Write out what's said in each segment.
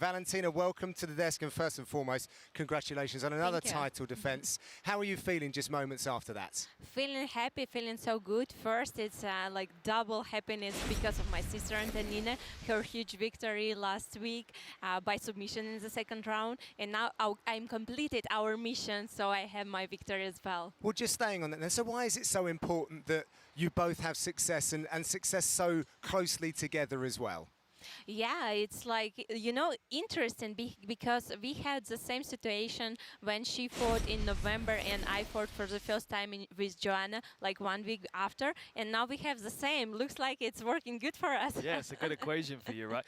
Valentina, welcome to the desk, and first and foremost, congratulations on another title defense. How are you feeling just moments after that? Feeling happy, feeling so good. First, it's like double happiness because of my sister Antonina, her huge victory last week by submission in the second round. And now I'm completed our mission, so I have my victory as well. Well, just staying on that then, so why is it so important that you both have success and success so closely together as well? Yeah, it's like, interesting because we had the same situation when she fought in November and I fought for the first time with Joanna like 1 week after, and now we have the same. Looks like it's working good for us. Yeah, it's a good equation for you, right?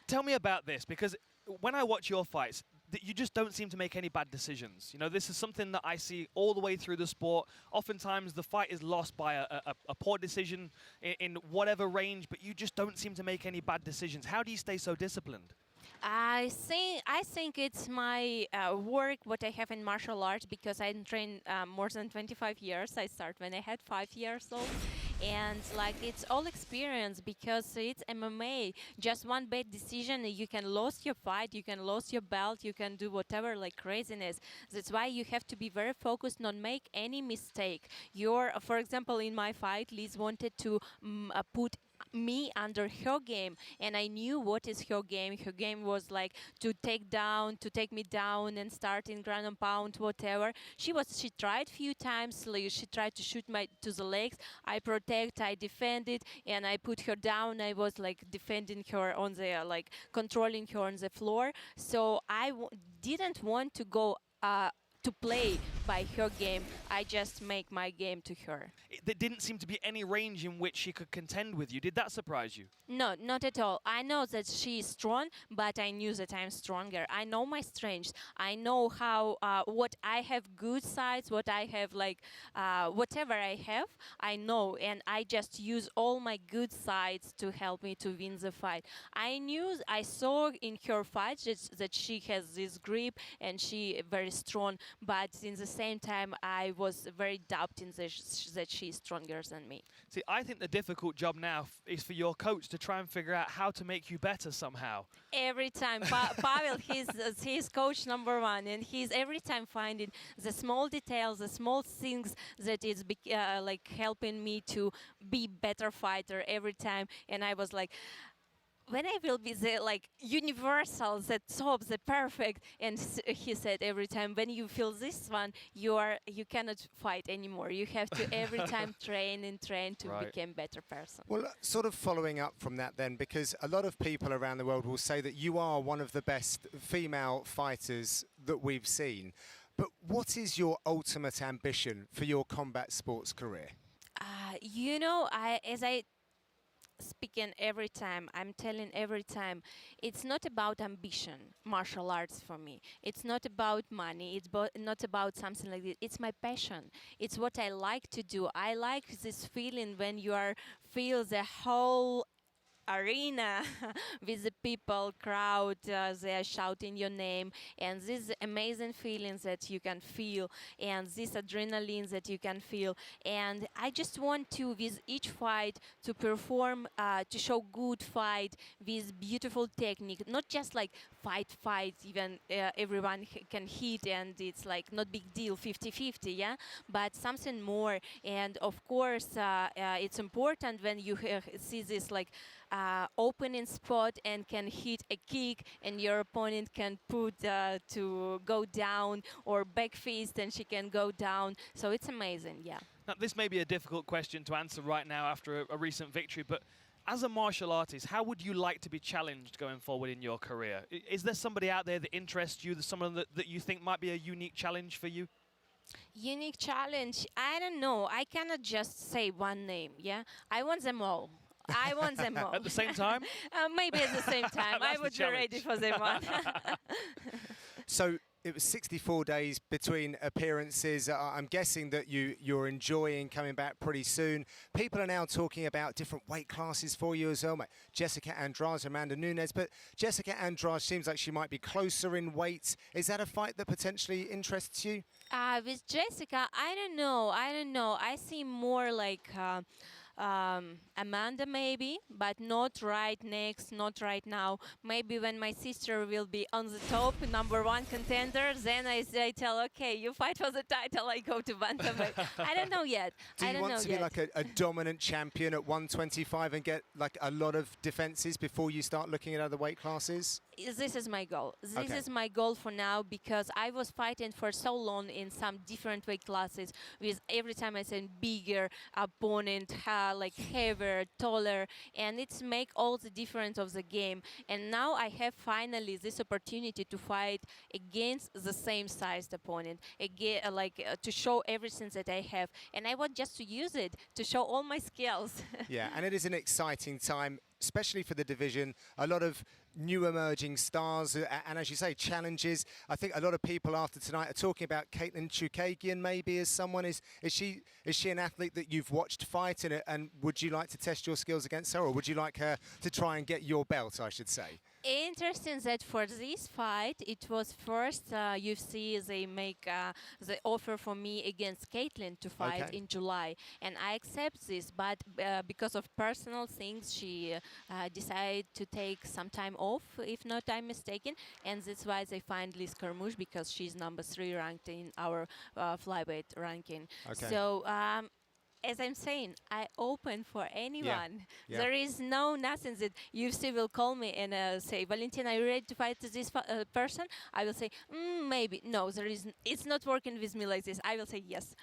Tell me about this, because when I watch your fights, you just don't seem to make any bad decisions. You know, this is something that I see all the way through the sport. Oftentimes the fight is lost by a poor decision in whatever range, but you just don't seem to make any bad decisions. How do you stay so disciplined? I think it's my work, what I have in martial arts, because I trained more than 25 years. I started when I had 5 years old. And like it's all experience because it's MMA. Just one bad decision, you can lose your fight, you can lose your belt, you can do whatever like craziness. That's why you have to be very focused, not make any mistake. For example, in my fight, Liz wanted to put me under her game, and I knew what is her game. Her game was like to take me down and start in ground and pound, whatever. She tried few times, like she tried to shoot to the legs. I protect, I defended, and I put her down. I was like defending her on the, like controlling her on the floor. So I didn't want to go to play by her game. I just make my game to her. There didn't seem to be any range in which she could contend with you. Did that surprise you? No, not at all. I know that she is strong, but I knew that I'm stronger. I know my strengths. I know how what I have good sides, what I have like whatever I have, I know, and I just use all my good sides to help me to win the fight. I saw in her fight that she has this grip and she very strong. But in the same time, I was very doubting that she's stronger than me. See, I think the difficult job now is for your coach to try and figure out how to make you better somehow. Every time, Pavel, he's coach number one, and he's every time finding the small details, the small things that is like helping me to be better fighter every time. And I was like, when I will be the like universal, the top, the perfect, and he said every time when you feel this one, you cannot fight anymore. You have to every time train to become better person. Well, sort of following up from that then, because a lot of people around the world will say that you are one of the best female fighters that we've seen. But what is your ultimate ambition for your combat sports career? Speaking every time, I'm telling every time, it's not about ambition, martial arts for me. It's not about money, it's not about something like this. It's my passion. It's what I like to do. I like this feeling when you feel the whole arena with the people, crowd, they are shouting your name, and these amazing feelings that you can feel, and this adrenaline that you can feel. And I just want to, with each fight, to perform, to show good fight with beautiful technique, not just like fight, even everyone can hit, and it's like not big deal, 50-50, yeah, but something more. And of course, it's important when you see this like opening spot and can hit a kick and your opponent can put to go down, or back fist and she can go down. So it's amazing, yeah. Now, this may be a difficult question to answer right now after a recent victory, but as a martial artist, how would you like to be challenged going forward in your career? Is there somebody out there that interests you, someone that you think might be a unique challenge for you? Unique challenge? I don't know. I cannot just say one name, yeah? I want them all. I want them all. At the same time? Maybe at the same time. I would be ready for them all. So it was 64 days between appearances. I'm guessing that you're enjoying coming back pretty soon. People are now talking about different weight classes for you as well, mate. Jessica Andrade, Amanda Nunes, but Jessica Andrade seems like she might be closer in weight. Is that a fight that potentially interests you? With Jessica, I don't know. I see more like Amanda maybe, but not right next, not right now. Maybe when my sister will be on the top, #1 contender, then I tell, okay, you fight for the title, I go to bantamweight. I don't know yet. Do you want to be like a dominant champion at 125 and get like a lot of defenses before you start looking at other weight classes? This is my goal. This is my goal for now, because I was fighting for so long in some different weight classes with every time I said bigger opponent, like heavier, taller, and it's make all the difference of the game. And now I have finally this opportunity to fight against the same sized opponent, again, to show everything that I have. And I want just to use it to show all my skills. Yeah, and it is an exciting time, especially for the division. A lot of new emerging stars, and as you say, challenges. I think a lot of people after tonight are talking about Caitlin Chukagian maybe as someone. Is she an athlete that you've watched fight, and would you like to test your skills against her, or would you like her to try and get your belt, I should say? Interesting that for this fight, it was first UFC, they make the offer for me against Caitlin to fight in July. And I accept this, but because of personal things, she decided to take some time off, if not I'm mistaken. And that's why they find Liz Carmouche, because she's #3 ranked in our flyweight ranking. So, as I'm saying, I open for anyone. Yeah. There is nothing that UFC will call me and say, Valentina, are you ready to fight this person? I will say, maybe. No, it's not working with me like this. I will say yes.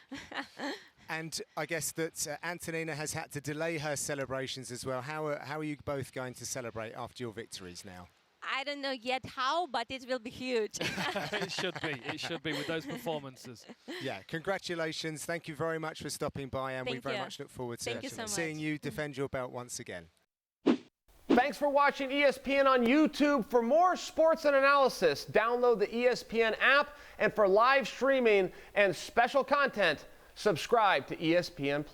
And I guess that Antonina has had to delay her celebrations as well. How are you both going to celebrate after your victories now? I don't know yet how, but it will be huge. It should be. It should be with those performances. Yeah, congratulations. Thank you very much for stopping by, and we very much look forward to seeing you defend your belt once again. Thanks for watching ESPN on YouTube. For more sports and analysis, download the ESPN app, and for live streaming and special content, subscribe to ESPN+.